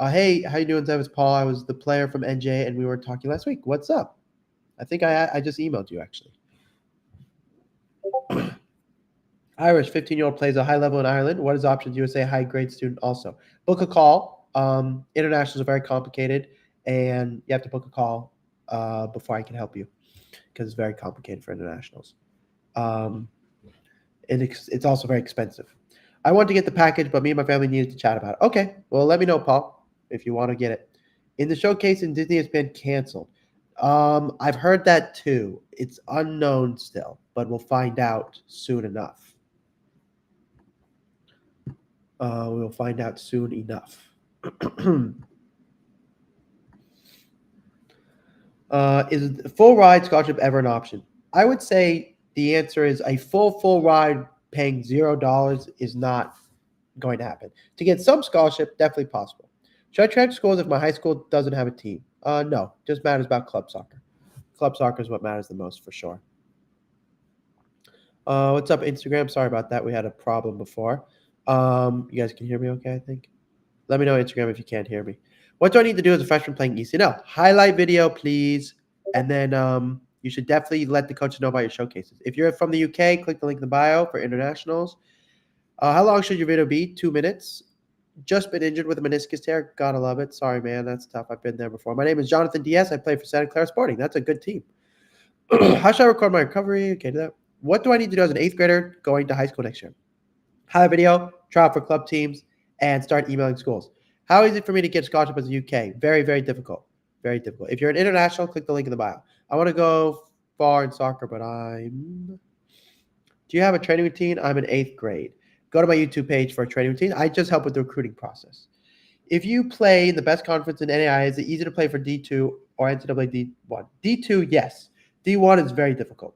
Hey, how you doing, Zev? It's Paul. I was the player from NJ, and we were talking last week. What's up? I think I just emailed you, actually. Irish, 15-year-old plays a high level in Ireland. What is options? USA high grade student also. Book a call. Internationals are very complicated, and you have to book a call before I can help you because it's very complicated for internationals. And it's also very expensive. I want to get the package, but me and my family needed to chat about it. Okay, well, let me know, Paul, if you want to get it. In the showcase in Disney has been canceled. I've heard that too. It's unknown still, but we'll find out soon enough. We'll find out soon enough. Is full ride scholarship ever an option? I would say the answer is a full ride paying $0 is not going to happen. To get some scholarship, definitely possible. Should I transfer schools if my high school doesn't have a team? No, just matters about club soccer. Club soccer is what matters the most for sure. What's up, Instagram? Sorry about that. We had a problem before. You guys can hear me okay, I think? Let me know Instagram if you can't hear me. What do I need to do as a freshman playing ECNL? Highlight video, please. And then you should definitely let the coaches know about your showcases. If you're from the UK, click the link in the bio for internationals. How long should your video be? 2 minutes. Just been injured with a meniscus tear. Gotta love it. Sorry, man. That's tough. I've been there before. My name is Jonathan Diaz. I play for Santa Clara Sporting. That's a good team. How should I record my recovery? Okay, do that. What do I need to do as an 8th grader going to high school next year? Highlight video, try out for club teams, and start emailing schools. How is it for me to get scholarship as a UK? Very, very difficult. Very difficult. If you're an international, click the link in the bio. I want to go far in soccer, but do you have a training routine? I'm in 8th grade. Go to my YouTube page for a training routine. I just help with the recruiting process. If you play in the best conference in NAI, is it easy to play for D2 or NCAA D1? D2, yes. D1 is very difficult.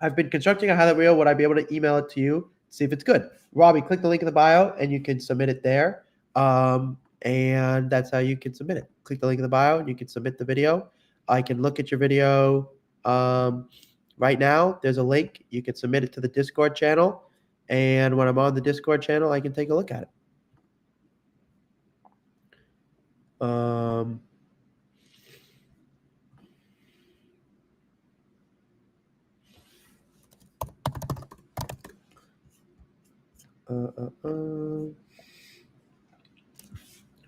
I've been constructing a highlight reel. Would I be able to email it to you? See if it's good. Robbie, click the link in the bio and you can submit it there. And that's how you can submit it. Click the link in the bio and you can submit the video. I can look at your video right now. There's a link. You can submit it to the Discord channel. And when I'm on the Discord channel, I can take a look at it.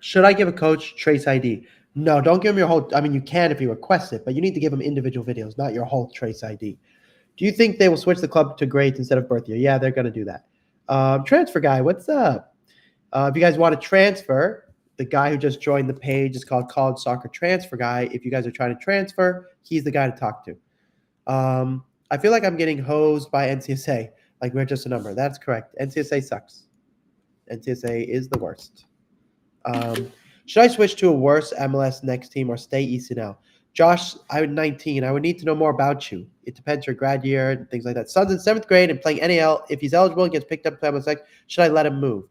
Should I give a coach Trace ID? No, don't give him your whole. I mean, you can if you request it, but you need to give him individual videos, not your whole Trace ID. Do you think they will switch the club to grades instead of birth year? Yeah, they're going to do that. Transfer guy, what's up? If you guys want to transfer, the guy who just joined the page is called College Soccer Transfer Guy. If you guys are trying to transfer, he's the guy to talk to. I feel like I'm getting hosed by NCSA. Like we're just a number. That's correct. NCSA sucks. NCSA is the worst. Should I switch to a worse MLS next team or stay ECNL? Josh, I'm 19. I would need to know more about you. It depends your grad year and things like that. Son's in 7th grade and playing NAL. If he's eligible and gets picked up to MLS, should I let him move?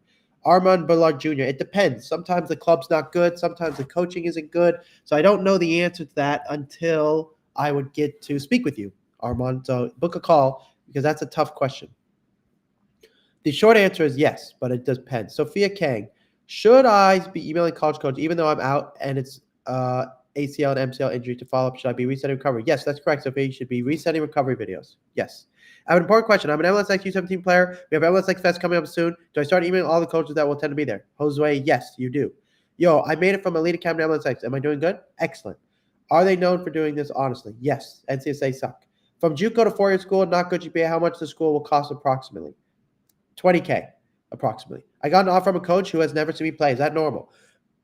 Armand Ballard Jr., it depends. Sometimes the club's not good. Sometimes the coaching isn't good. So I don't know the answer to that until I would get to speak with you, Armand. So book a call because that's a tough question. The short answer is yes, but it depends. Sophia Kang, should I be emailing college coach even though I'm out and it's ACL and MCL injury to follow up? Should I be resetting recovery? Yes, that's correct, Sophia. You should be resetting recovery videos. Yes. I have an important question. I'm an MLSX U17 player. We have MLSX Fest coming up soon. Do I start emailing all the coaches that will tend to be there? Josue, yes, you do. Yo, I made it from Elite Academy to MLSX. Am I doing good? Excellent. Are they known for doing this honestly? Yes. NCSA suck. From JUCO to four-year school, not good GPA, how much the school will cost approximately? $20K, approximately. I got an offer from a coach who has never seen me play. Is that normal?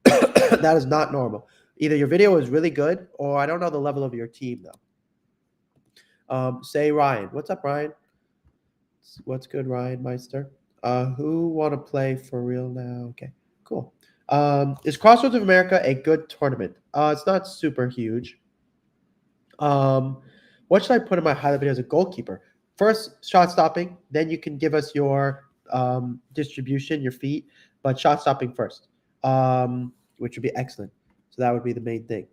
That is not normal. Either your video is really good or I don't know the level of your team, though. Say Ryan. What's up, Ryan? What's good, Ryan Meister? Who want to play for real now? Okay, cool. Is Crossroads of America a good tournament? It's not super huge. What should I put in my highlight video as a goalkeeper? First, shot stopping. Then you can give us your distribution, your feet, but shot stopping first, which would be excellent. So that would be the main thing.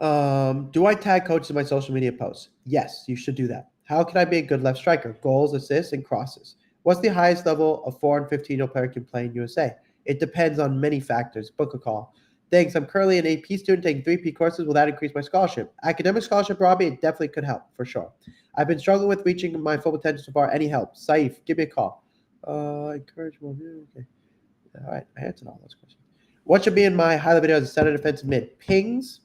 Do I tag coaches in my social media posts? Yes, you should do that. How can I be a good left striker? Goals, assists, and crosses. What's the highest level a 4 and 15-year-old player can play in USA? It depends on many factors. Book a call. Thanks. I'm currently an AP student taking 3P courses. Will that increase my scholarship? Academic scholarship, Robbie, it definitely could help, for sure. I've been struggling with reaching my full potential so far. Any help? Saif, give me a call. Encourage more. Okay. All right. I answered all those questions. What should be in my highlight video as a center defensive mid? Pings,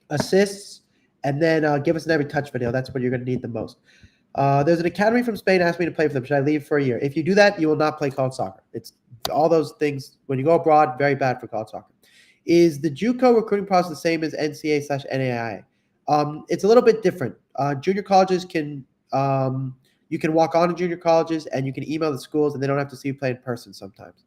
assists, and then give us an every touch video. That's what you're going to need the most. There's an academy from Spain asked me to play for them. Should I leave for a year? If you do that, you will not play college soccer. It's all those things. When you go abroad, very bad for college soccer. Is the JUCO recruiting process the same as NCAA/NAIA? It's a little bit different. Junior colleges can you can walk on to junior colleges and you can email the schools and they don't have to see you play in person sometimes.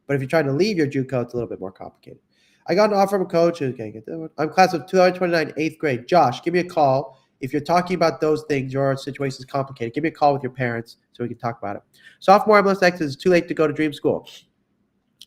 But if you're trying to leave your JUCO, it's a little bit more complicated. I got an offer from a coach. Okay, get that one. I'm class of 2029, 8th grade. Josh, give me a call. If you're talking about those things, your situation is complicated. Give me a call with your parents so we can talk about it. Sophomore MLSX is too late to go to dream school.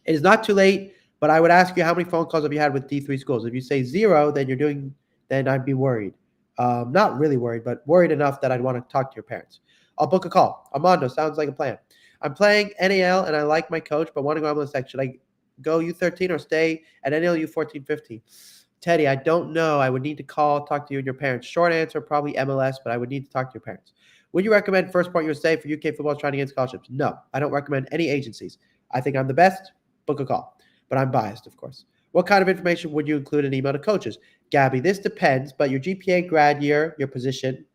It is not too late, but I would ask you how many phone calls have you had with D3 schools? If you say 0, then I'd be worried. Not really worried, but worried enough that I'd want to talk to your parents. I'll book a call. Armando, sounds like a plan. I'm playing NAL and I like my coach, but want to go MLSX. Should I go U13 or stay at NAL U14, 15? Teddy, I don't know. I would need to talk to you and your parents. Short answer, probably MLS, but I would need to talk to your parents. Would you recommend First Point USA for UK football trying to get scholarships? No, I don't recommend any agencies. I think I'm the best. Book a call. But I'm biased, of course. What kind of information would you include in email to coaches? Gabby, this depends, but your GPA, grad year, your position,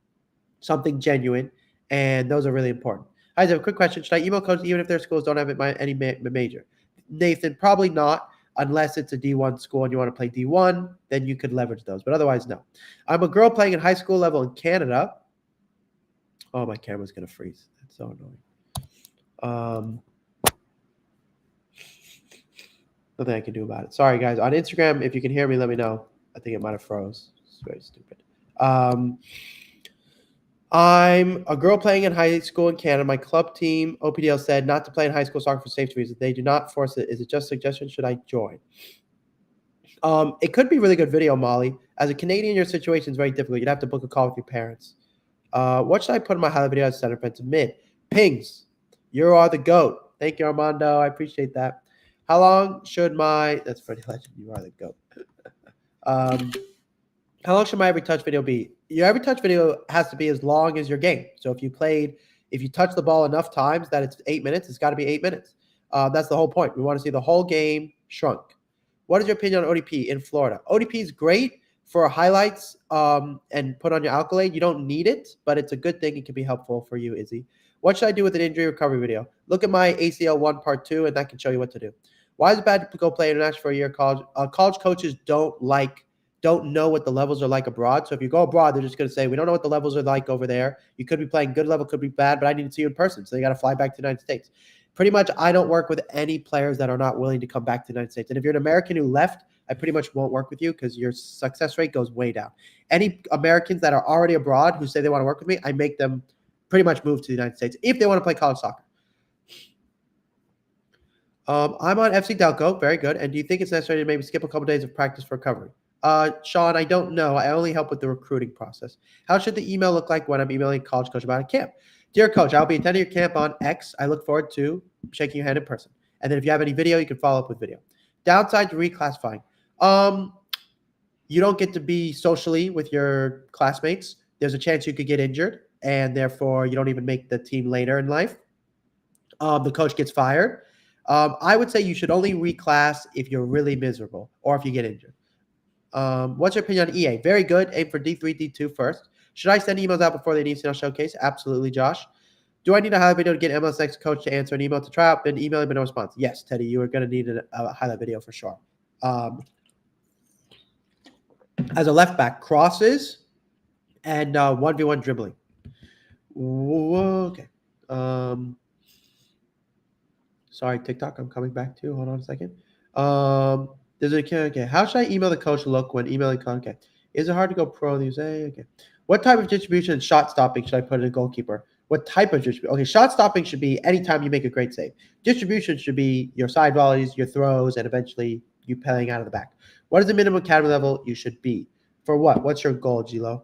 something genuine, and those are really important. I have a quick question. Should I email coaches even if their schools don't have any major? Nathan, probably not. Unless it's a D1 school and you want to play D1, then you could leverage those. But otherwise, no. I'm a girl playing at high school level in Canada. Oh, my camera's going to freeze. That's so annoying. Nothing I can do about it. Sorry, guys. On Instagram, if you can hear me, let me know. I think it might have froze. It's very stupid. I'm a girl playing in high school in Canada. My club team, OPDL, said not to play in high school soccer for safety reasons. They do not force it. Is it just a suggestion? Should I join? It could be really good video, Molly. As a Canadian, your situation is very difficult. You'd have to book a call with your parents. What should I put in my highlight video as center defensive mid? Pings. You are the GOAT. Thank you, Armando. I appreciate that. How long should that's pretty legend. You are the GOAT. How long should my every touch video be? Your every touch video has to be as long as your game. So if you touch the ball enough times that it's 8 minutes, it's got to be 8 minutes. That's the whole point. We want to see the whole game shrunk. What is your opinion on ODP in Florida? ODP is great for highlights and put on your accolade. You don't need it, but it's a good thing. It can be helpful for you, Izzy. What should I do with an injury recovery video? Look at my ACL 1 part 2, and that can show you what to do. Why is it bad to go play international for a year? College coaches don't know what the levels are like abroad. So if you go abroad, they're just going to say, we don't know what the levels are like over there. You could be playing good level, could be bad, but I need to see you in person. So you got to fly back to the United States. Pretty much, I don't work with any players that are not willing to come back to the United States. And if you're an American who left, I pretty much won't work with you because your success rate goes way down. Any Americans that are already abroad who say they want to work with me, I make them pretty much move to the United States if they want to play college soccer. I'm on FC Delco. Very good. And do you think it's necessary to maybe skip a couple days of practice for recovery? Sean, I don't know. I only help with the recruiting process. How should the email look like when I'm emailing college coach about a camp? Dear coach, I'll be attending your camp on X. I look forward to shaking your hand in person. And then if you have any video, you can follow up with video. Downside to reclassifying. You don't get to be socially with your classmates. There's a chance you could get injured, and therefore you don't even make the team later in life. The coach gets fired. I would say you should only reclass if you're really miserable or if you get injured. What's your opinion on EA? Very good. Aim for D3, D2 first. Should I send emails out before the ECNL showcase? Absolutely, Josh. Do I need a highlight video to get MLS coach to answer an email to try out? Been emailing, but no response. Yes, Teddy, you are going to need a highlight video for sure. As a left back, crosses and 1v1 dribbling. Whoa, okay. Sorry, TikTok, I'm coming back to. Hold on a second. Okay. How should I email the coach look when emailing? Okay. Is it hard to go pro in the USA? Okay. What type of distribution and shot stopping should I put in a goalkeeper? What type of distribution? Okay, shot stopping should be anytime you make a great save. Distribution should be your side volleys, your throws, and eventually you playing out of the back. What is the minimum academy level you should be? For what? What's your goal, Gilo?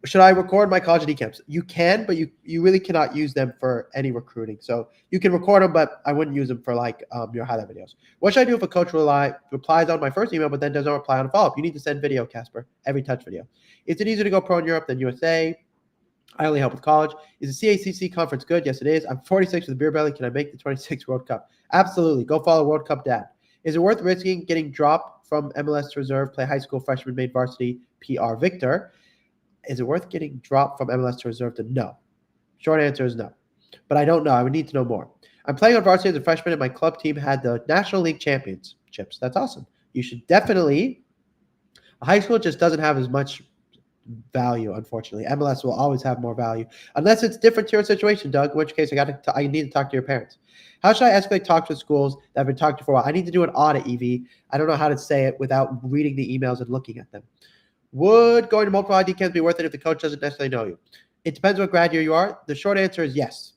Should I record my college ID camps? You can, but you really cannot use them for any recruiting. So you can record them, but I wouldn't use them for like your highlight videos. What should I do if a coach replies on my first email, but then doesn't reply on a follow-up? You need to send video, Casper, every touch video. Is it easier to go pro in Europe than USA? I only help with college. Is the CACC conference good? Yes, it is. I'm 46 with a beer belly. Can I make the 26 World Cup? Absolutely. Go follow World Cup Dad. Is it worth risking getting dropped from MLS to reserve, play high school freshman, made varsity, PR Victor? Is it worth getting dropped from MLS to reserve to no? Short answer is no. But I don't know. I would need to know more. I'm playing on varsity as a freshman, and my club team had the National League championships. That's awesome. You should definitely. High school just doesn't have as much value, unfortunately. MLS will always have more value, unless it's different to your situation, Doug. In which case, I need to talk to your parents. How should I escalate talk to schools that have been talked to for a while? I need to do an audit, EV. I don't know how to say it without reading the emails and looking at them. Would going to multiple ID camps be worth it if the coach doesn't necessarily know you? It depends what grad year you are. The short answer is yes.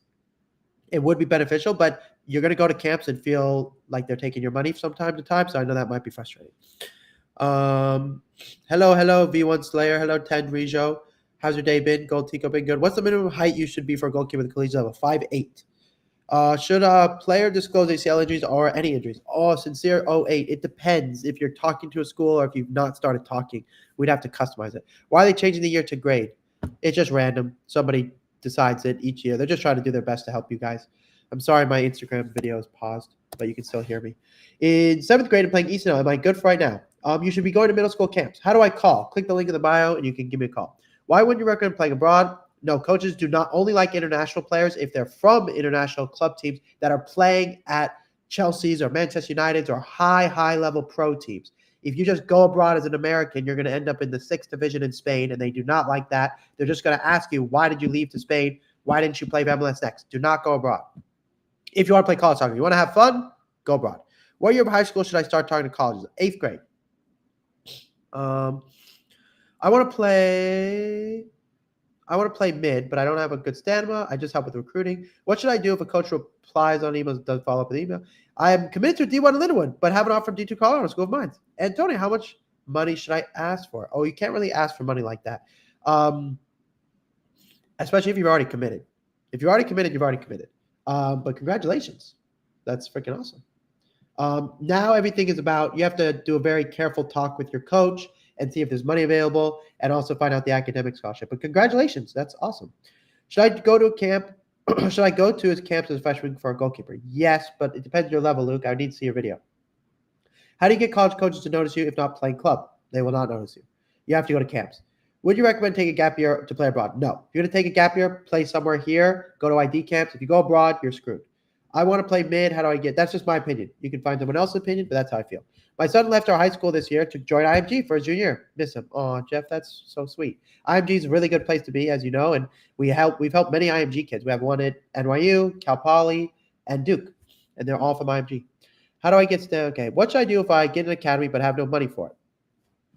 It would be beneficial, but you're going to go to camps and feel like they're taking your money from time to time, so I know that might be frustrating. Hello, V1 Slayer. Hello, Ted Rijo. How's your day been? Gold Tico been good. What's the minimum height you should be for a goalkeeper at the collegiate level? 5'8". Should a player disclose ACL injuries or any injuries? Sincere 08. It depends if you're talking to a school or if you've not started talking. We'd have to customize it. Why are they changing the year to grade? It's just random. Somebody decides it each year. They're just trying to do their best to help you guys. I'm sorry my Instagram video is paused, but you can still hear me. In 7th grade, I'm playing East now. Am I good for right now? You should be going to middle school camps. How do I call? Click the link in the bio and you can give me a call. Why wouldn't you recommend playing abroad? No, coaches do not only like international players if they're from international club teams that are playing at Chelsea's or Manchester United's or high-level pro teams. If you just go abroad as an American, you're going to end up in the 6th division in Spain, and they do not like that. They're just going to ask you, why did you leave to Spain? Why didn't you play MLS next? Do not go abroad. If you want to play college soccer, you want to have fun, go abroad. What year of high school should I start talking to colleges? 8th grade. I want to play mid, but I don't have a good stamina. I just help with recruiting. What should I do if a coach replies on emails and doesn't follow up with email? I am committed to D1 in Lindenwood, but have an offer from D2 Colorado School of Mines. Antonio, how much money should I ask for? Oh, you can't really ask for money like that, especially if you've already committed. If you're already committed, you've already committed. But congratulations. That's freaking awesome. Now everything is about, you have to do a very careful talk with your coach and see if there's money available and also find out the academic scholarship. But congratulations. That's awesome. Should I go to a camp? Should I go to his camps as a freshman for a goalkeeper? Yes, but it depends on your level, Luke. I need to see your video. How do you get college coaches to notice you if not playing club? They will not notice you. You have to go to camps. Would you recommend taking a gap year to play abroad? No. If you're going to take a gap year, play somewhere here, go to ID camps. If you go abroad, you're screwed. I want to play mid. How do I get? That's just my opinion. You can find someone else's opinion, but that's how I feel. My son left our high school this year to join IMG for his junior year. Miss him. Oh, Jeff, that's so sweet. IMG is a really good place to be, as you know, and we've helped many IMG kids. We have one at NYU, Cal Poly, and Duke, and they're all from IMG. How do I get to? Okay, what should I do if I get an academy but have no money for it?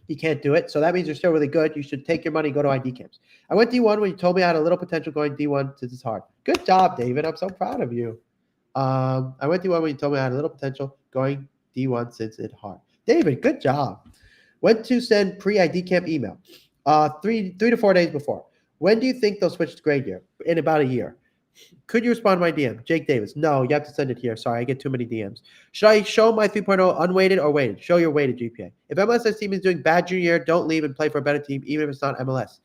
You can't do it, so that means you're still really good. You should take your money and go to ID camps. I went D1 when you told me I had a little potential going D1 since it's hard. Good job, David. I'm so proud of you. I went D1 when you told me I had a little potential going D1 since it's hard. David, good job. When to send pre-ID camp email? 3 to 4 days before. When do you think they'll switch to grade year? In about a year. Could you respond to my DM? Jake Davis. No, you have to send it here. Sorry, I get too many DMs. Should I show my 3.0 unweighted or weighted? Show your weighted GPA. If MLS team is doing bad junior year, don't leave and play for a better team, even if it's not MLS.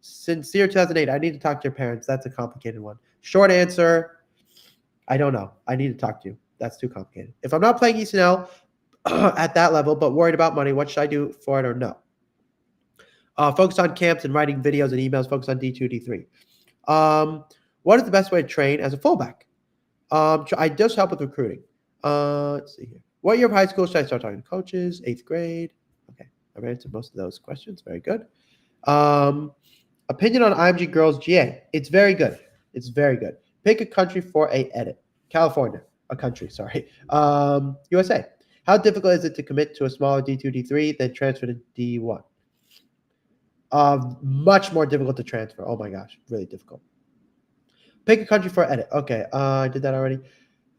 Sincere 2008. I need to talk to your parents. That's a complicated one. Short answer, I don't know. I need to talk to you. That's too complicated. If I'm not playing ECNL at that level, but worried about money, what should I do for it or no? Focus on camps and writing videos and emails. Focus on D2, D3. What is the best way to train as a fullback? I just help with recruiting. Let's see here. What year of high school should I start talking to coaches? 8th grade. Okay, I've answered most of those questions. Very good. Opinion on IMG girls GA. It's very good. It's very good. Pick a country for a edit. California. A country, sorry. USA. How difficult is it to commit to a smaller D2, D3 than transfer to D1? Much more difficult to transfer. Oh my gosh, really difficult. Pick a country for edit. Okay, I did that already.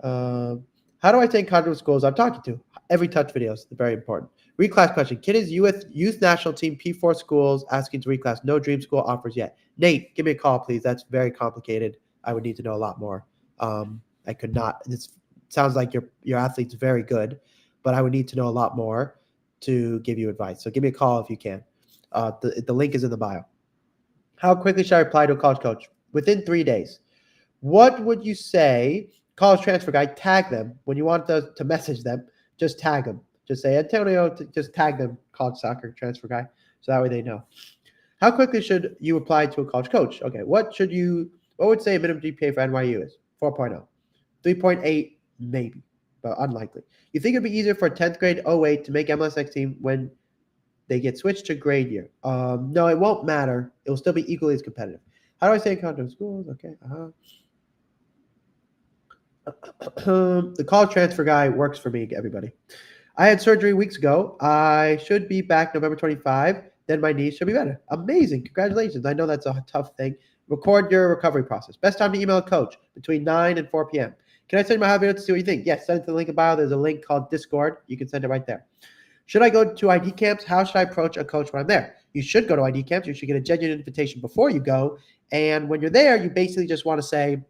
How do I stay in contact with schools I'm talking to? Every touch videos, very important. Reclass question. Kid is youth national team, P4 schools, asking to reclass. No dream school offers yet. Nate, give me a call, please. That's very complicated. I would need to know a lot more. I could not. This sounds like your athlete's very good, but I would need to know a lot more to give you advice. So give me a call if you can. The link is in the bio. How quickly should I apply to a college coach? Within 3 days. What would you say? College transfer guy, tag them when you want to message them. Just tag them. Just say Antonio. Just tag them. College soccer transfer guy, so that way they know. How quickly should you apply to a college coach? Okay, what would say a minimum GPA for NYU is? 4.0. 3.8 maybe, but unlikely. You think it'd be easier for a 10th grade 08 to make MLS next team when they get switched to grade year? No, it won't matter. It will still be equally as competitive. How do I stay in contact with schools? Okay. The college transfer guy works for me, everybody. I had surgery weeks ago. I should be back November 25. Then my knees should be better. Amazing. Congratulations. I know that's a tough thing. Record your recovery process. Best time to email a coach between 9 and 4 p.m. Can I send my video to see what you think? Yes, send it to the link in bio. There's a link called Discord. You can send it right there. Should I go to ID camps? How should I approach a coach when I'm there? You should go to ID camps. You should get a genuine invitation before you go. And when you're there, you basically just want to say,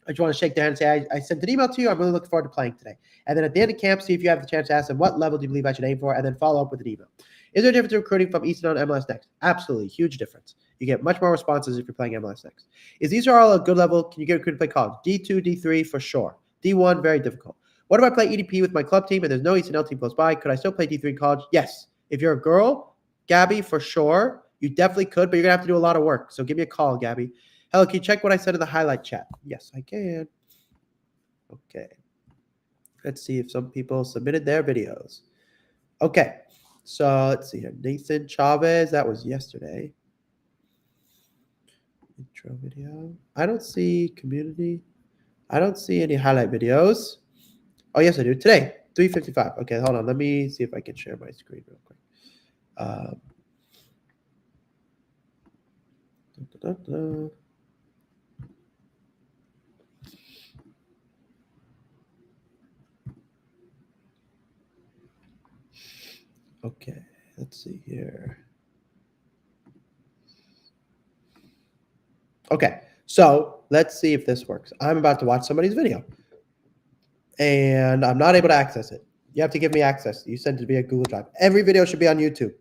I just want to shake their hand and say, I sent an email to you. I'm really looking forward to playing today. And then at the end of camp, see if you have the chance to ask them, what level do you believe I should aim for? And then follow up with an email. Is there a difference in recruiting from East and MLS Next? Absolutely. Huge difference. You get much more responses if you're playing MLS Next. Is these are all a good level? Can you get recruited to play college? D2, D3 for sure. D1, very difficult. What if I play EDP with my club team and there's no East and L team close by? Could I still play D3 in college? Yes. If you're a girl, Gabby, for sure, you definitely could, but you're going to have to do a lot of work. So give me a call, Gabby. Hello, can you check what I said in the highlight chat? Yes, I can. Okay. Let's see if some people submitted their videos. Okay. So let's see here. Nathan Chavez, that was yesterday. Intro video. I don't see community. I don't see any highlight videos. Oh, yes, I do. Today, 3:55. Okay, hold on. Let me see if I can share my screen real quick. Okay, let's see here. Okay, so let's see if this works. I'm about to watch somebody's video, and I'm not able to access it. You have to give me access. You send it to me at Google Drive. Every video should be on YouTube.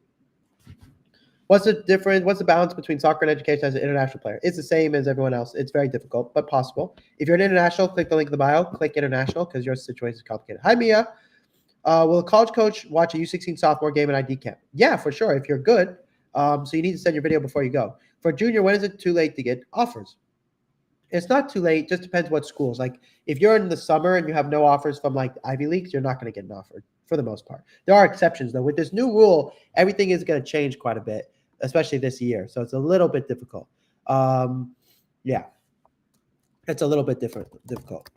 What's the difference? What's the balance between soccer and education as an international player? It's the same as everyone else. It's very difficult, but possible. If you're an international, click the link in the bio. Click international because your situation is complicated. Hi, Mia. Will a college coach watch a U16 sophomore game at ID camp? Yeah, for sure, if you're good. So you need to send your video before you go. For junior, when is it too late to get offers? It's not too late. Just depends what schools. Like if you're in the summer and you have no offers from like Ivy Leagues, you're not going to get an offer for the most part. There are exceptions though. With this new rule, everything is going to change quite a bit, especially this year. So it's a little bit difficult. Yeah, it's a little bit difficult.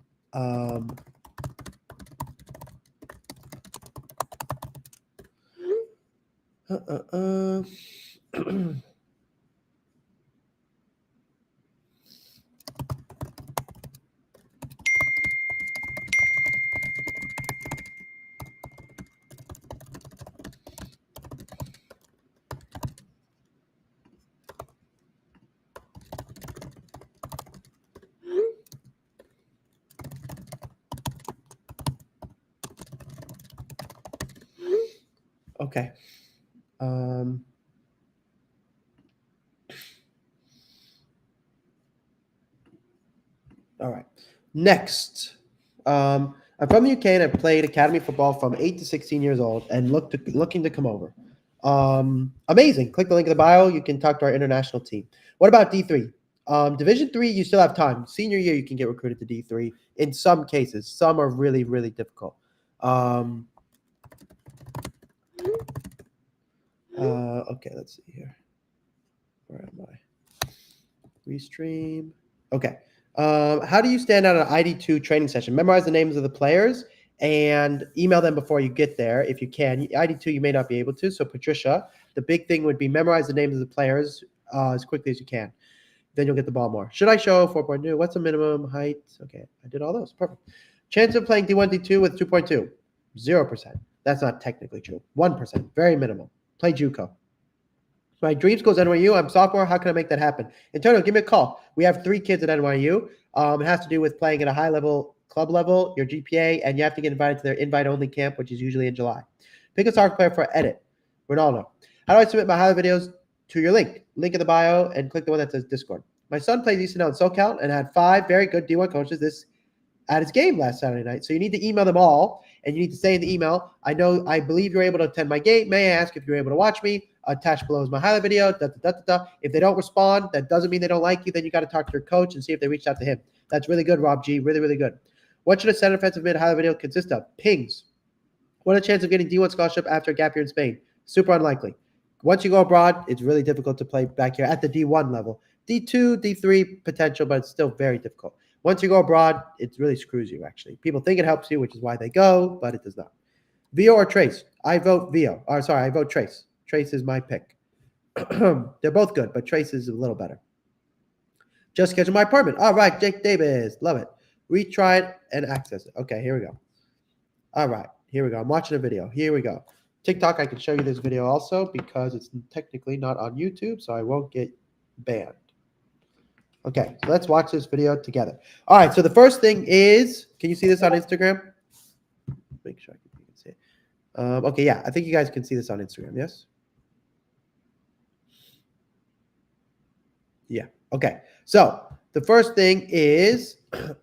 Okay. All right. Next. I'm from the UK and I played academy football from 8 to 16 years old and looking to come over. Amazing. Click the link in the bio. You can talk to our international team. What about D3? Division 3, you still have time. Senior year, you can get recruited to D3 in some cases. Some are really, really difficult. Okay, let's see here. Where am I? Restream. Okay. How do you stand out at an ID2 training session? Memorize the names of the players and email them before you get there if you can. ID2, you may not be able to. So, Patricia, the big thing would be memorize the names of the players as quickly as you can. Then you'll get the ball more. Should I show 4.2? What's the minimum height? Okay, I did all those. Perfect. Chance of playing D1, D2 with 2.2? 0%. That's not technically true. 1%, very minimal. Play JUCO. My dream school is NYU. I'm sophomore. How can I make that happen? Antonio, give me a call. We have 3 kids at NYU. It has to do with playing at a high level, club level, your GPA, and you have to get invited to their invite-only camp, which is usually in July. Pick a soccer player for edit. Ronaldo. How do I submit my highlight videos to your link? Link in the bio and click the one that says Discord. My son plays ECNL in SoCal and had 5 very good D1 coaches at his game last Saturday night. So you need to email them all, and you need to say in the email, I believe you're able to attend my game. May I ask if you're able to watch me? Attached below is my highlight video. If they don't respond, that doesn't mean they don't like you. Then you got to talk to your coach and see if they reached out to him. That's really good, Rob G. Really, really good. What should a center offensive mid highlight video consist of? Pings. What a chance of getting D1 scholarship after a gap year in Spain? Super unlikely. Once you go abroad, it's really difficult to play back here at the D1 level. D2, D3 potential, but it's still very difficult. Once you go abroad, it really screws you, actually. People think it helps you, which is why they go, but it does not. Vio or Trace? I vote Vio. I vote Trace. Trace is my pick. They're both good, but Trace is a little better. Just schedule my apartment. All right, Jake Davis. Love it. Retry it and access it. Okay, here we go. All right, here we go. I'm watching a video. Here we go. TikTok, I can show you this video also because it's technically not on YouTube, so I won't get banned. Okay, so let's watch this video together. All right, so the first thing is, can you see this on Instagram? Make sure you can see it. Okay, yeah, I think you guys can see this on Instagram, yes? Yeah, okay. So the first thing is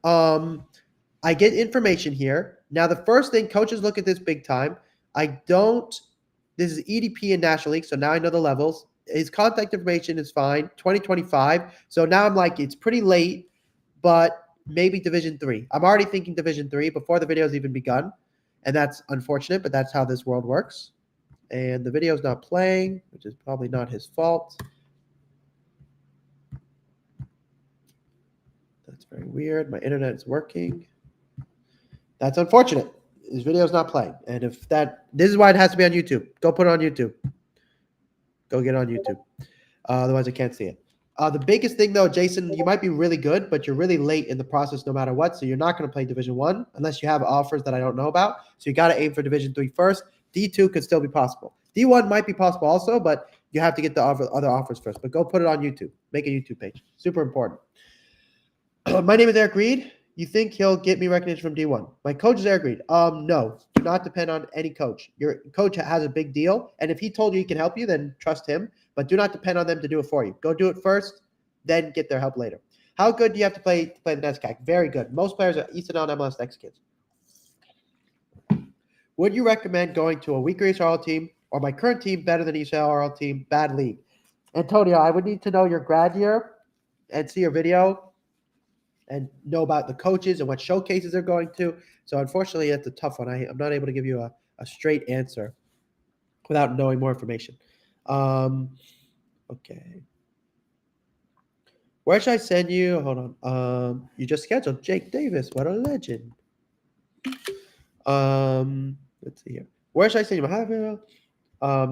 I get information here. Now, the first thing, coaches look at this big time. This is EDP and National League, so now I know the levels. His contact information is fine, 2025. So now I'm like, it's pretty late, but maybe Division 3. I'm already thinking Division 3 before the video's even begun, and that's unfortunate, but that's how this world works. And the video's not playing, which is probably not his fault. That's very weird. My internet is working. That's unfortunate. This video's not playing. And this is why it has to be on YouTube. Go put it on YouTube. Go get it on YouTube. Otherwise, I can't see it. The biggest thing, though, Jason, you might be really good, but you're really late in the process no matter what. So you're not going to play Division 1 unless you have offers that I don't know about. So you got to aim for Division 3 first. D2 could still be possible. D1 might be possible also, but you have to get the other offers first. But go put it on YouTube. Make a YouTube page. Super important. My name is Eric Reed. You think he'll get me recognition from D1? My coach is Eric Reed. No. Do not depend on any coach. Your coach has a big deal, and if he told you he can help you, then trust him. But do not depend on them to do it for you. Go do it first, then get their help later. How good do you have to play the NESCAC? Very good. Most players are ECNL and MLS Next kids. Would you recommend going to a weaker ESRL team or my current team better than ESRL team? Bad league. Antonio, I would need to know your grad year and see your video and know about the coaches and what showcases they're going to. So unfortunately, that's a tough one. I'm not able to give you a straight answer without knowing more information. Okay. Where should I send you? Hold on. You just scheduled Jake Davis. What a legend. Let's see here. Where should I send you my video?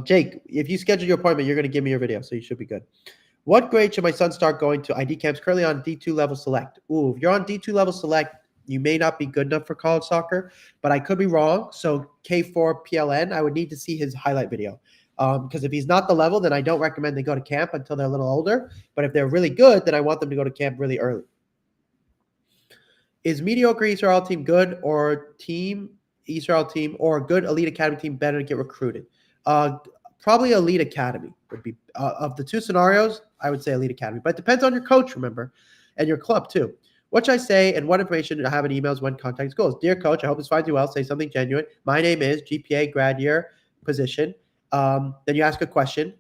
Jake, if you schedule your appointment, you're going to give me your video, so you should be good. What grade should my son start going to ID camps? Currently on D2 level select. Ooh, if you're on D2 level select, you may not be good enough for college soccer, but I could be wrong. So K4 PLN, I would need to see his highlight video. Because if he's not the level, then I don't recommend they go to camp until they're a little older. But if they're really good, then I want them to go to camp really early. Is mediocre ESRL team good or team ESRL team or good elite academy team better to get recruited? Probably elite academy would be of the two scenarios. I would say elite academy, but it depends on your coach, remember, and your club too. What should I say and what information do I have in emails when contacting schools? Dear coach, I hope this finds you well. Say something genuine. My name is GPA, grad year, position. Then you ask a question.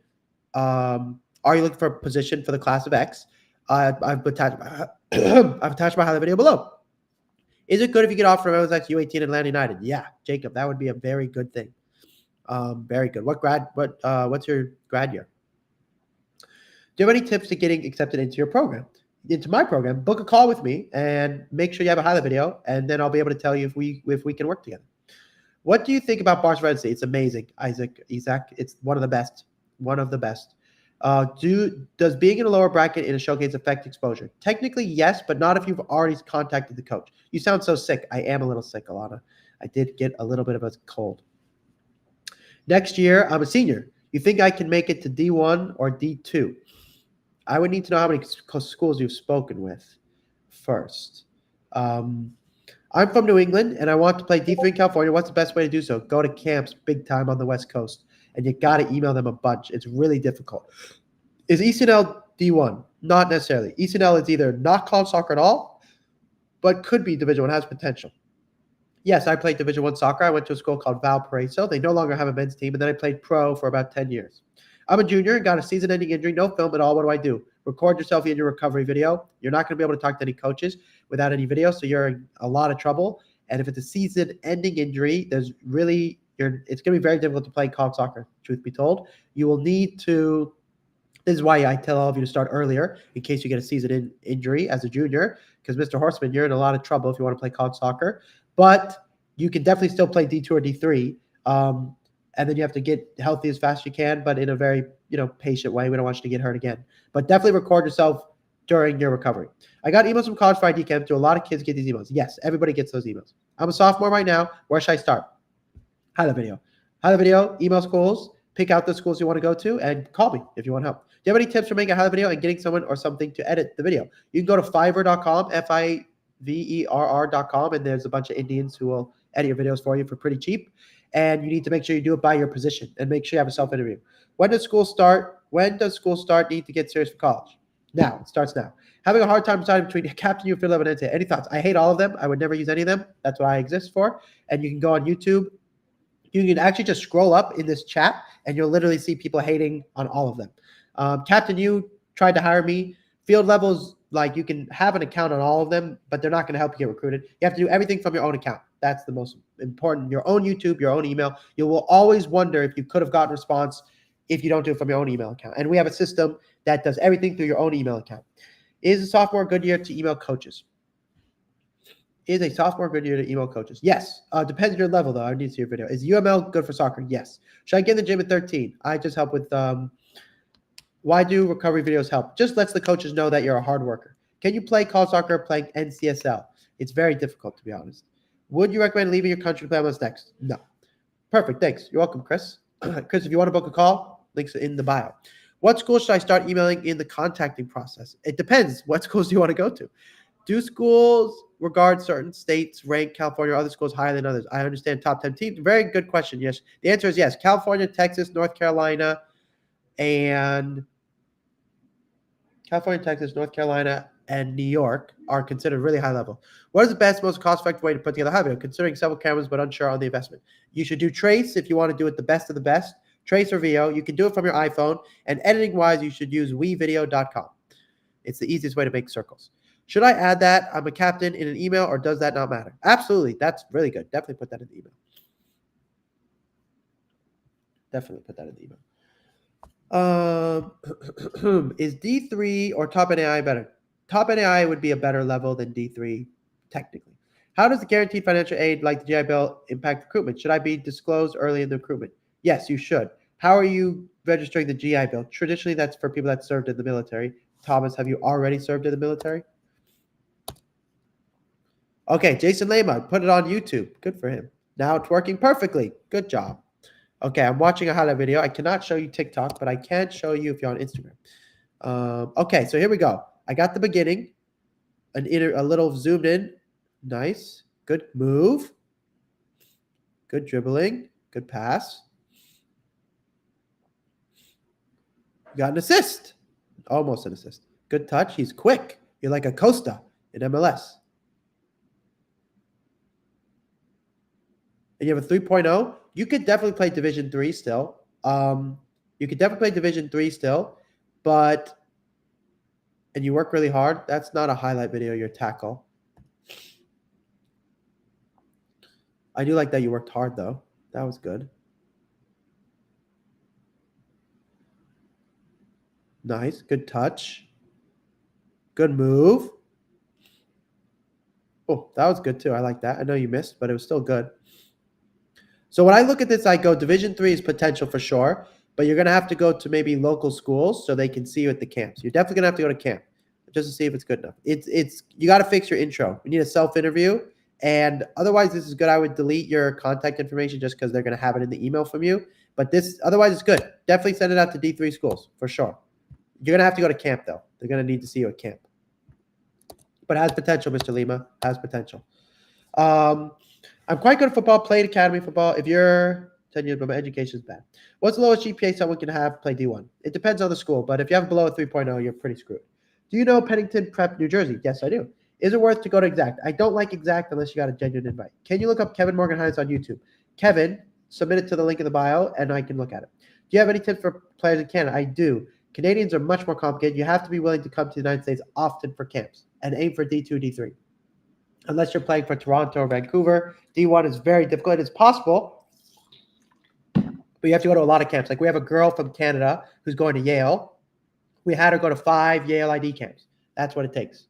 Are you looking for a position for the class of X? I've attached my highlight video below. Is it good if you get offered from MSX U18 and Atlanta United? Yeah, Jacob, that would be a very good thing. Very good. What's your grad year? Do you have any tips to getting accepted into your program? Into my program, book a call with me and make sure you have a highlight video, and then I'll be able to tell you if we can work together. What do you think about Barcelona Residency? It's amazing, Isaac. It's one of the best. One of the best. Does being in a lower bracket in a showcase affect exposure? Technically, yes, but not if you've already contacted the coach. You sound so sick. I am a little sick, Alana. I did get a little bit of a cold. Next year, I'm a senior. You think I can make it to D1 or D2? I would need to know how many schools you've spoken with first. I'm from New England, and I want to play D3 in California. What's the best way to do so? Go to camps big time on the West Coast, and you got to email them a bunch. It's really difficult. Is ECNL D1? Not necessarily. ECNL is either not college soccer at all, but could be Division 1, has potential. Yes, I played Division 1 soccer. I went to a school called Valparaiso. They no longer have a men's team, and then I played pro for about 10 years. I'm a junior and got a season-ending injury, no film at all. What do? Record yourself in your recovery video. You're not going to be able to talk to any coaches without any video, so you're in a lot of trouble. And if it's a season-ending injury, it's going to be very difficult to play college soccer, truth be told. You will need to – this is why I tell all of you to start earlier in case you get a season injury as a junior, because Mr. Horseman, you're in a lot of trouble if you want to play college soccer. But you can definitely still play D2 or D3. And then you have to get healthy as fast as you can, but in a very, patient way. We don't want you to get hurt again. But definitely record yourself during your recovery. I got emails from College for ID Camp. Do a lot of kids get these emails? Yes, everybody gets those emails. I'm a sophomore right now. Where should I start? Highlight video, email schools, pick out the schools you want to go to, and call me if you want help. Do you have any tips for making a highlight video and getting someone or something to edit the video? You can go to Fiverr.com, Fiverr.com, and there's a bunch of Indians who will edit your videos for you for pretty cheap. And you need to make sure you do it by your position and make sure you have a self-interview. When does school start? When does school start need to get serious for college? Now. It starts now. Having a hard time deciding between Captain U, Phil and NCAA. Any thoughts? I hate all of them. I would never use any of them. That's what I exist for. And you can go on YouTube. You can actually just scroll up in this chat, and you'll literally see people hating on all of them. Captain U tried to hire me. Field levels, you can have an account on all of them, but they're not going to help you get recruited. You have to do everything from your own account. That's the most important. Your own YouTube, your own email. You will always wonder if you could have gotten response if you don't do it from your own email account. And we have a system that does everything through your own email account. Is a sophomore a good year to email coaches? Is a sophomore good year to email coaches? Yes. Depends on your level, though. I need to see your video. Is UML good for soccer? Yes. Should I get in the gym at 13? I just help with why do recovery videos help? Just lets the coaches know that you're a hard worker. Can you play college soccer playing NCSL? It's very difficult, to be honest. Would you recommend leaving your country to play MLS next? No. Perfect. Thanks. You're welcome, Chris. Chris, if you want to book a call, links in the bio. What schools should I start emailing in the contacting process? It depends. What schools do you want to go to? Do schools regard certain states, rank California or other schools higher than others? I understand top 10 teams. Very good question. Yes. The answer is yes. California, Texas, North Carolina, and New York are considered really high level. What is the best, most cost-effective way to put together a high video? Considering several cameras, but unsure on the investment. You should do Trace if you want to do it the best of the best. Trace or Veo. You can do it from your iPhone. And editing-wise, you should use WeVideo.com. It's the easiest way to make circles. Should I add that I'm a captain in an email, or does that not matter? Absolutely. That's really good. Definitely put that in the email. Is D3 or top NAI better? Top NAI would be a better level than D3, technically. How does the guaranteed financial aid like the GI Bill impact recruitment? Should I be disclosed early in the recruitment? Yes, you should. How are you registering the GI Bill? Traditionally, that's for people that served in the military. Thomas, have you already served in the military? Okay, Jason Lema, put it on YouTube. Good for him. Now it's working perfectly. Good job. Okay, I'm watching a highlight video. I cannot show you TikTok, but I can show you if you're on Instagram. Okay, so here we go. I got the beginning, a little zoomed in. Nice. Good move. Good dribbling. Good pass. Got an assist. Almost an assist. Good touch. He's quick. You're like a Costa in MLS. And you have a 3.0. You could definitely play Division 3 still. But and you work really hard. That's not a highlight video, your tackle. I do like that you worked hard, though. That was good. Nice. Good touch. Good move. Oh, that was good, too. I like that. I know you missed, but it was still good. So when I look at this, I go Division 3 is potential for sure, but you're going to have to go to maybe local schools so they can see you at the camps. You're definitely going to have to go to camp just to see if it's good enough. You got to fix your intro. You need a self-interview, and otherwise this is good. I would delete your contact information just because they're going to have it in the email from you, But otherwise it's good. Definitely send it out to D3 schools for sure. You're going to have to go to camp, though. They're going to need to see you at camp. But has potential, Mr. Lima. Has potential. I'm quite good at football. Played academy football. If you're 10 years, but my education is bad. What's the lowest GPA someone can have play D1? It depends on the school, but if you have below a 3.0, you're pretty screwed. Do you know Pennington Prep, New Jersey? Yes, I do. Is it worth to go to Exact? I don't like Exact unless you got a genuine invite. Can you look up Kevin Morgan Hines on YouTube? Kevin, submit it to the link in the bio, and I can look at it. Do you have any tips for players in Canada? I do. Canadians are much more complicated. You have to be willing to come to the United States often for camps and aim for D2, D3. Unless you're playing for Toronto or Vancouver, D1 is very difficult. It's possible, but you have to go to a lot of camps. Like we have a girl from Canada who's going to Yale. We had her go to 5 Yale ID camps. That's what it takes.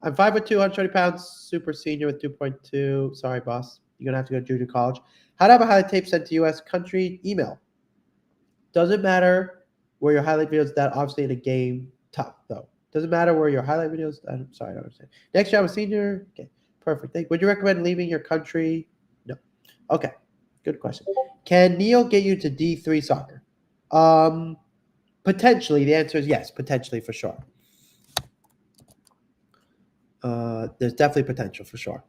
I'm 5'2", 120 pounds, super senior with 2.2. Sorry, boss. You're going to have to go to junior college. How to have a highlight tape sent to U.S. country? Email. Doesn't matter where your highlight videos, that obviously in a game, tough though. Doesn't matter where your highlight videos, I'm sorry, I don't understand. Next year I'm a senior. Okay, perfect. Would you recommend leaving your country? No. Okay, good question. Can Neil get you to D3 soccer? Potentially, the answer is yes, potentially for sure. There's definitely potential for sure.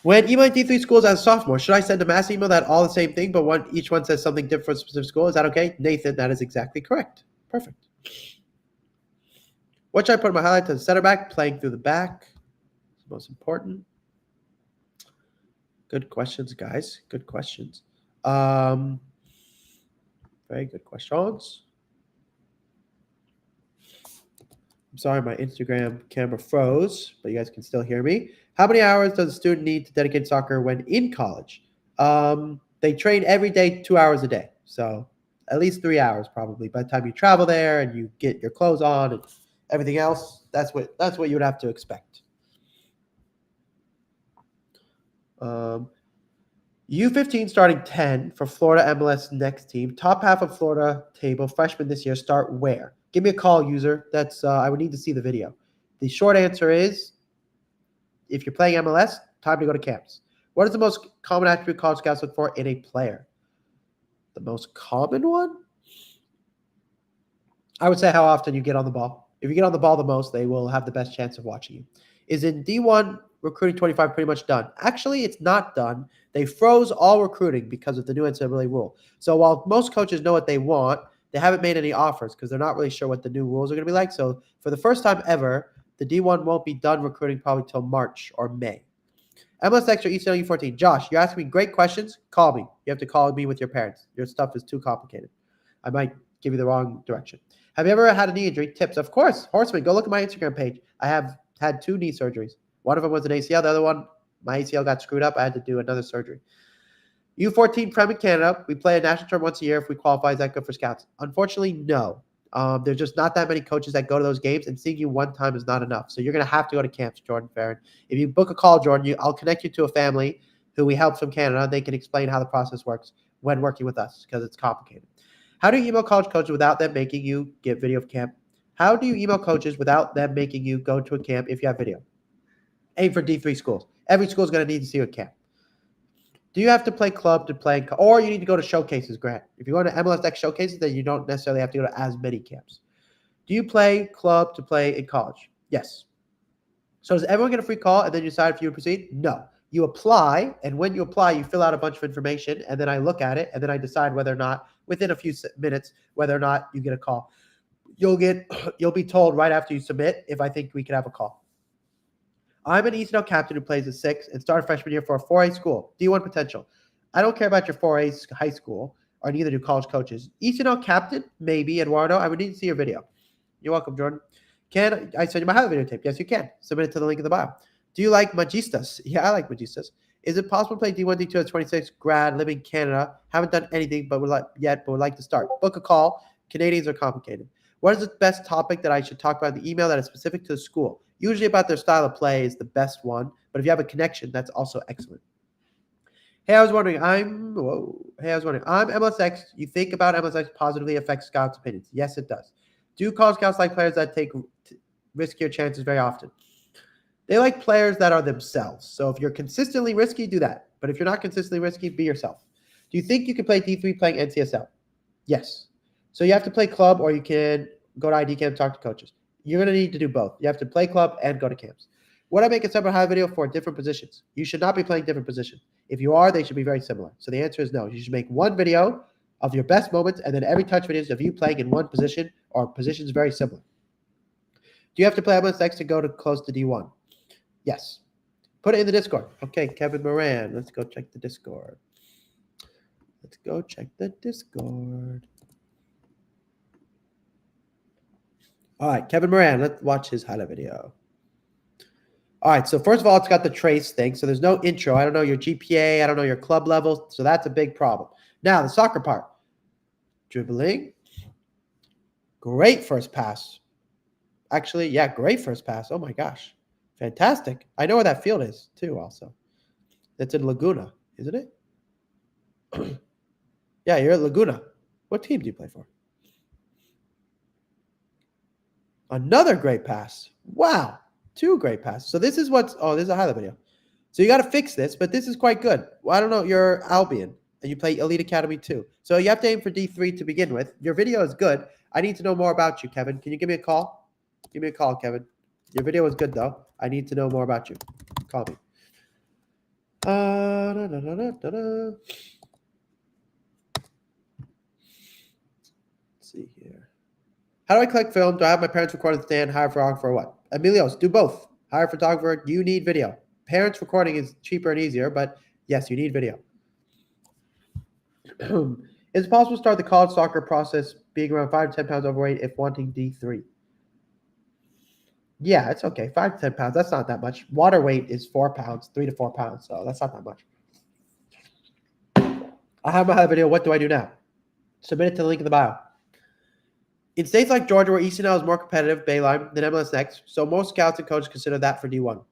When emailing D3 schools as a sophomore, should I send a mass email that all the same thing, but each one says something different for a specific school? Is that okay? Nathan, that is exactly correct. Perfect. What should I put in my highlight to the center back? Playing through the back. It's most important. Good questions, guys. Good questions. Very good questions. I'm sorry, my Instagram camera froze, but you guys can still hear me. How many hours does a student need to dedicate soccer when in college? They train every day 2 hours a day. So at least 3 hours probably. By the time you travel there and you get your clothes on and everything else, that's what you would have to expect. U15 starting 10 for Florida MLS next team. Top half of Florida table, freshman this year, start where? Give me a call, user. That's I would need to see the video. The short answer is, if you're playing MLS, time to go to camps. What is the most common attribute college scouts look for in a player? The most common one? I would say how often you get on the ball. If you get on the ball the most, they will have the best chance of watching you. Is in D1 recruiting 25 pretty much done? Actually, it's not done. They froze all recruiting because of the new NCAA rule. So while most coaches know what they want, they haven't made any offers because they're not really sure what the new rules are going to be like. So for the first time ever, the D1 won't be done recruiting probably till March or May. MLS Extra ECL U14. Josh, you're asking me great questions. Call me. You have to call me with your parents. Your stuff is too complicated. I might give you the wrong direction. Have you ever had a knee injury? Tips. Of course. Horseman, go look at my Instagram page. I have had 2 knee surgeries. One of them was an ACL. The other one, my ACL got screwed up. I had to do another surgery. U14 Prem in Canada. We play a national tournament once a year if we qualify. Is that good for scouts? Unfortunately, no. There's just not that many coaches that go to those games, and seeing you one time is not enough. So you're going to have to go to camps, Jordan Farron. If you book a call, Jordan, I'll connect you to a family who we help from Canada. They can explain how the process works when working with us because it's complicated. How do you email college coaches without them making you get video of camp? How do you email coaches without them making you go to a camp if you have video? Aim for D3 schools. Every school is going to need to see you at camp. Do you have to play club to play, or you need to go to showcases, Grant? If you go to MLS Next showcases, then you don't necessarily have to go to as many camps. Do you play club to play in college? Yes. So does everyone get a free call and then you decide if you would proceed? No. You apply, and when you apply, you fill out a bunch of information, and then I look at it, and then I decide whether or not, within a few minutes, whether or not you get a call. You'll be told right after you submit if I think we could have a call. I'm an ECNL captain who plays a 6 and started freshman year for a 4A school. D1 potential. I don't care about your 4A high school, or neither do college coaches. ECNL captain, maybe, Eduardo. I would need to see your video. You're welcome, Jordan. Can I send you my highlight video tape? Yes, you can. Submit it to the link in the bio. Do you like Magistas? Yeah, I like Magistas. Is it possible to play D1, D2 at 26, grad, living in Canada? Haven't done anything but would like to start. Book a call. Canadians are complicated. What is the best topic that I should talk about in the email that is specific to the school? Usually about their style of play is the best one, but if you have a connection, that's also excellent. Hey, I was wondering, I'm MLSX. You think about MLSX positively affects scouts' opinions? Yes, it does. Do college scouts like players that take riskier chances very often? They like players that are themselves. So if you're consistently risky, do that. But if you're not consistently risky, be yourself. Do you think you can play D3 playing NCSL? Yes. So you have to play club, or you can go to ID camp, talk to coaches. You're going to need to do both. You have to play club and go to camps. Would I make a separate highlight video for different positions? You should not be playing different positions. If you are, they should be very similar. So the answer is no. You should make one video of your best moments, and then every touch videos of you playing in one position or positions very similar. Do you have to play MLS to go to close to D1? Yes. Put it in the Discord. Okay, Kevin Moran. Let's go check the Discord. Let's go check the Discord. All right, Kevin Moran. Let's watch his highlight video. All right, so first of all, it's got the trace thing. So there's no intro. I don't know your GPA. I don't know your club level. So that's a big problem. Now, the soccer part. Dribbling. Great first pass. Actually, yeah, great first pass. Oh, my gosh. Fantastic. I know where that field is, too, also. It's in Laguna, isn't it? Yeah, you're at Laguna. What team do you play for? Another great pass. Wow. 2 great passes. So this is what's – oh, this is a highlight video. So you got to fix this, but this is quite good. Well, I don't know. You're Albion, and you play Elite Academy too. So you have to aim for D3 to begin with. Your video is good. I need to know more about you, Kevin. Can you give me a call? Give me a call, Kevin. Your video is good, though. I need to know more about you. Call me. Let's see here. How do I collect film? Do I have my parents record and stand? Hire photographer or what? Emilios, do both. Hire photographer. You need video. Parents recording is cheaper and easier, but yes, you need video. Is it possible to start the college soccer process being around 5 to 10 pounds overweight if wanting D3? Yeah, it's okay. 5 to 10 pounds. That's not that much. Water weight is 4 pounds, 3 to 4 pounds. So that's not that much. I have my video. What do I do now? Submit it to the link in the bio. In states like Georgia, where ECNL is more competitive, Bayline, than MLS Next, so most scouts and coaches consider that for D1.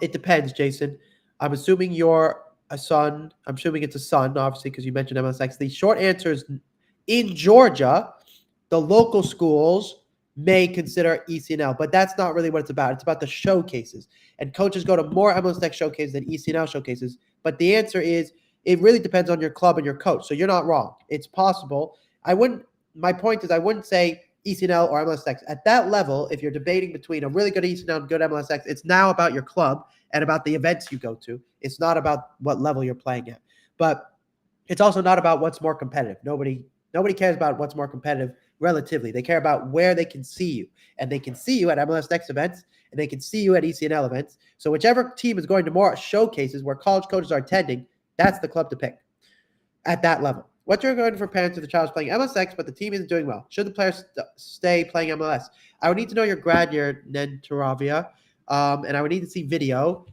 It depends, Jason. I'm assuming you're a son. I'm assuming it's a son, obviously, because you mentioned MLS Next. The short answer is in Georgia, the local schools may consider ECNL, but that's not really what it's about. It's about the showcases. And coaches go to more MLS Next showcases than ECNL showcases. But the answer is it really depends on your club and your coach. So you're not wrong. It's possible. My point is I wouldn't say ECNL or MLS Next. At that level, if you're debating between a really good ECNL and good MLS Next, it's now about your club and about the events you go to. It's not about what level you're playing at. But it's also not about what's more competitive. Nobody cares about what's more competitive relatively. They care about where they can see you. And they can see you at MLS Next events, and they can see you at ECNL events. So whichever team is going to more showcases where college coaches are attending, that's the club to pick at that level. What's your recommendation for parents if the child is playing MLSX, but the team isn't doing well? Should the player stay playing MLS? I would need to know your grad year, Nenteravia, and I would need to see video.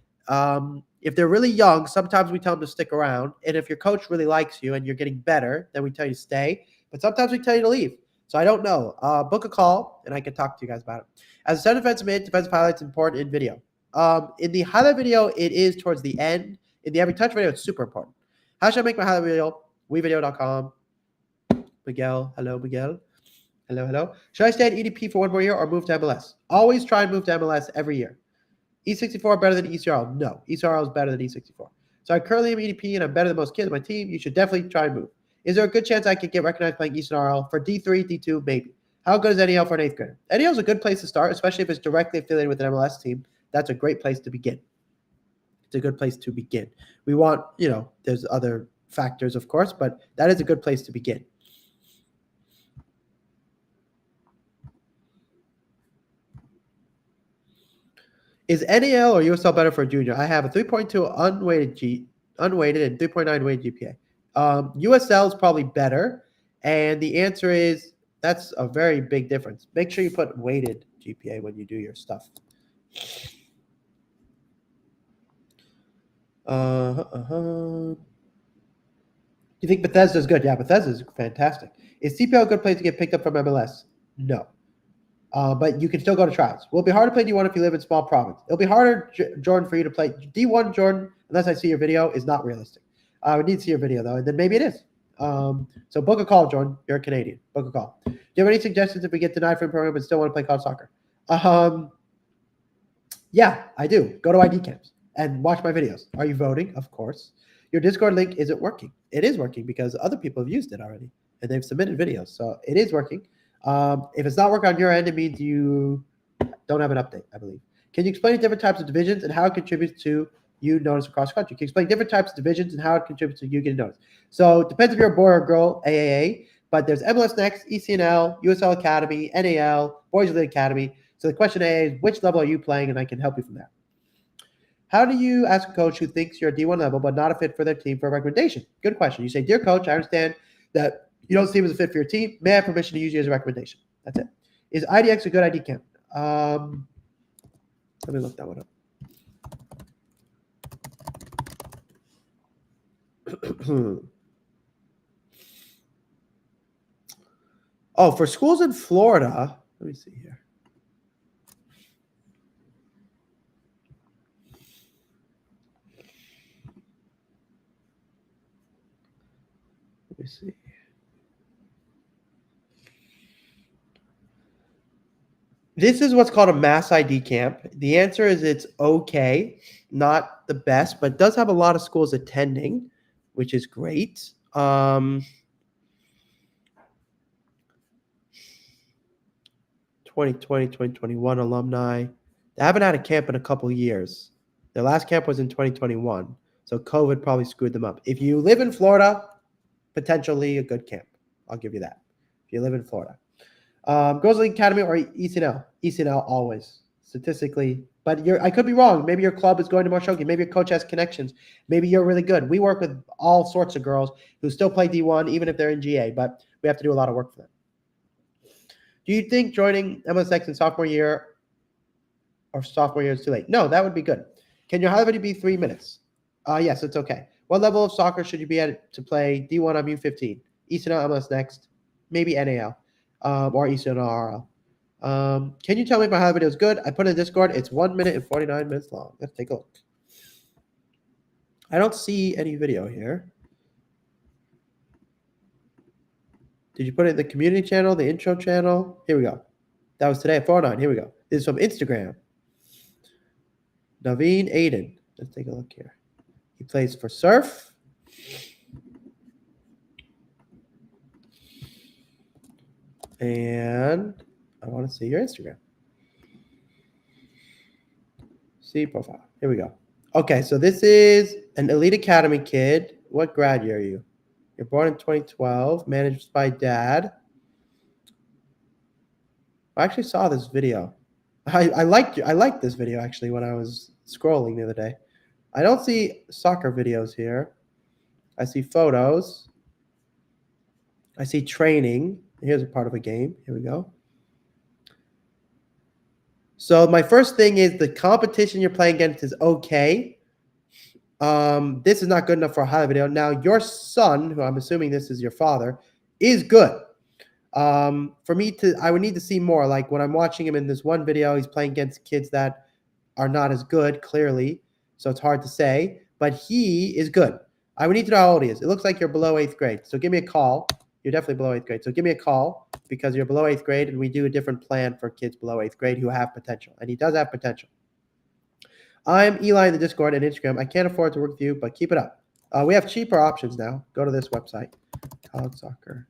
If they're really young, sometimes we tell them to stick around. And if your coach really likes you and you're getting better, then we tell you to stay. But sometimes we tell you to leave. So I don't know. Book a call, and I can talk to you guys about it. As a center defensive mid, defensive highlights important in video. In the highlight video, it is towards the end. In the every touch video, it's super important. How should I make my highlight video? WeVideo.com. Miguel. Hello, Miguel. Hello. Should I stay at EDP for 1 more year or move to MLS? Always try and move to MLS every year. E64 better than ECRL? No. ECRL is better than E64. So I currently am EDP and I'm better than most kids on my team. You should definitely try and move. Is there a good chance I could get recognized playing ECRL for D3, D2? Maybe. How good is NEL for an 8th grader? NEL is a good place to start, especially if it's directly affiliated with an MLS team. That's a great place to begin. It's a good place to begin. We want, there's other factors, of course, but that is a good place to begin. Is NAL or USL better for a junior? I have a 3.2 unweighted and 3.9 weighted GPA. USL is probably better, and the answer is that's a very big difference. Make sure you put weighted GPA when you do your stuff. Do you think Bethesda is good? Yeah, Bethesda is fantastic. Is CPL a good place to get picked up from MLS? No. But you can still go to trials. Will it be hard to play D1 if you live in small province? It'll be harder, Jordan, for you to play D1, Jordan, unless I see your video, is not realistic. I would need to see your video, though, and then maybe it is. So book a call, Jordan. You're a Canadian. Book a call. Do you have any suggestions if we get denied from the program but still want to play college soccer? Yeah, I do. Go to ID camps and watch my videos. Are you voting? Of course. Your Discord link isn't working. It is working because other people have used it already and they've submitted videos. So it is working. If it's not working on your end, it means you don't have an update, I believe. Can you explain different types of divisions and how it contributes to you notice across the country? Can you explain different types of divisions and how it contributes to you getting noticed? So it depends if you're a boy or a girl, AAA, but there's MLS Next, ECNL, USL Academy, NAL, Boys Elite Academy. So the question A is, which level are you playing? And I can help you from there. How do you ask a coach who thinks you're a D1 level but not a fit for their team for a recommendation? Good question. You say, dear coach, I understand that you don't see him as a fit for your team. May I have permission to use you as a recommendation? That's it. Is IDX a good ID camp? Let me look that one up. Oh, for schools in Florida, let me see here. Let me see. This is what's called a mass ID camp. The answer is it's okay, not the best, but it does have a lot of schools attending, which is great. 2020, 2021 alumni. They haven't had a camp in a couple years. Their last camp was in 2021, so COVID probably screwed them up. If you live in Florida, potentially a good camp. I'll give you that. If you live in Florida. Girls League Academy or ECNL? ECNL always, statistically. But I could be wrong. Maybe your club is going to Marshoki. Maybe your coach has connections. Maybe you're really good. We work with all sorts of girls who still play D1, even if they're in GA, but we have to do a lot of work for them. Do you think joining MLS Next in sophomore year or sophomore year is too late? No, that would be good. Can your highlight be 3 minutes? Yes, it's okay. What level of soccer should you be at to play D1 on U15? ECNL, MLS Next, maybe NAL, or ECNL RL. Can you tell me if my highlight video is good? I put it in Discord. It's 1 minute and 49 minutes long. Let's take a look. I don't see any video here. Did you put it in the community channel, the intro channel? Here we go. That was today at 4:09. Here we go. This is from Instagram. Naveen Aiden. Let's take a look here. He plays for Surf. And I want to see your Instagram. See profile. Here we go. Okay, so this is an Elite Academy kid. What grad year are you? You're born in 2012, managed by dad. I actually saw this video. I liked this video actually when I was scrolling the other day. I don't see soccer videos here. I see photos. I see training. Here's a part of a game. Here we go. So my first thing is the competition you're playing against is okay. This is not good enough for a highlight video. Now, your son, who I'm assuming this is your father, is good. For me I would need to see more. Like when I'm watching him in this one video, he's playing against kids that are not as good, clearly. So it's hard to say, but he is good. I would need to know how old he is. It looks like you're below 8th grade. So give me a call. You're definitely below 8th grade. So give me a call because you're below 8th grade and we do a different plan for kids below 8th grade who have potential. And he does have potential. I'm Eli in the Discord and Instagram. I can't afford to work with you, but keep it up. We have cheaper options now. Go to this website. CollegeSoccerGuy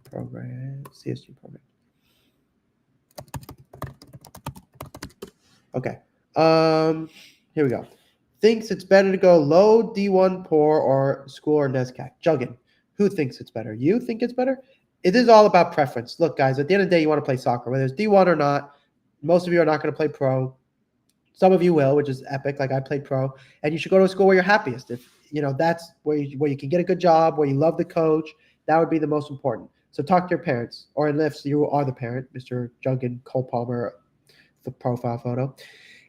program, CSG program. Okay. Here we go. Thinks it's better to go low D1 poor or school or NESCAC. Juggin. Who thinks it's better? You think it's better? It is all about preference. Look, guys, at the end of the day, you want to play soccer, whether it's D1 or not. Most of you are not going to play pro. Some of you will, which is epic. Like I played pro, and you should go to a school where you're happiest. If that's where you can get a good job, where you love the coach. That would be the most important. So talk to your parents, or unless you are the parent, Mr. Junkin Cole Palmer, the profile photo.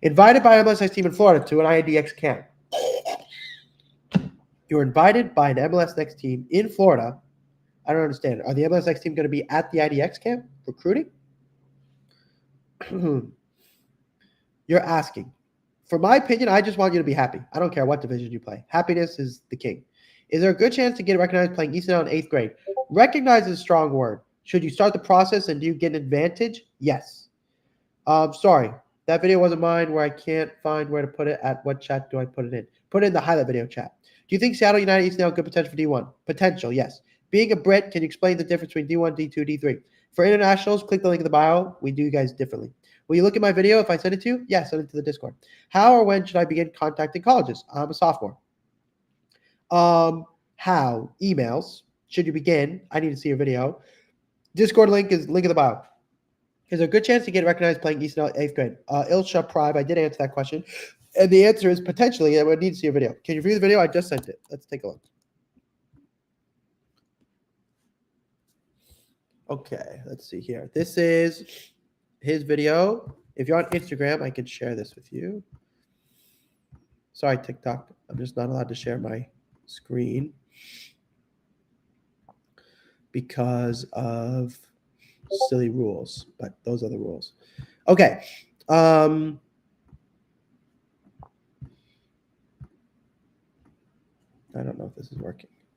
Invited by an MLS Next team in Florida to an IDX camp. You're invited by an MLS Next team in Florida. I don't understand. Are the MLS Next team going to be at the IDX camp recruiting? You're asking. For my opinion, I just want you to be happy. I don't care what division you play. Happiness is the king. Is there a good chance to get recognized playing ECNL in 8th grade? Recognize is a strong word. Should you start the process and do you get an advantage? Yes. Sorry. That video wasn't mine where I can't find where to put it. At what chat do I put it in? Put it in the highlight video chat. Do you think Seattle United East now have good potential for D1? Potential, yes. Being a Brit, can you explain the difference between D1, D2, D3? For internationals, click the link in the bio. We do you guys differently. Will you look at my video if I send it to you? Yeah, send it to the Discord. How or when should I begin contacting colleges? I'm a sophomore. How? Emails. Should you begin? I need to see your video. Discord link is link in the bio. Is there a good chance to get recognized playing East in 8th grade? Ilsha Prive, I did answer that question. And the answer is potentially. I would need to see your video. Can you view the video? I just sent it. Let's take a look. Okay, let's see here. This is his video. If you're on Instagram, I can share this with you. Sorry, TikTok. I'm just not allowed to share my screen because of silly rules, but those are the rules. Okay. I don't know if this is working.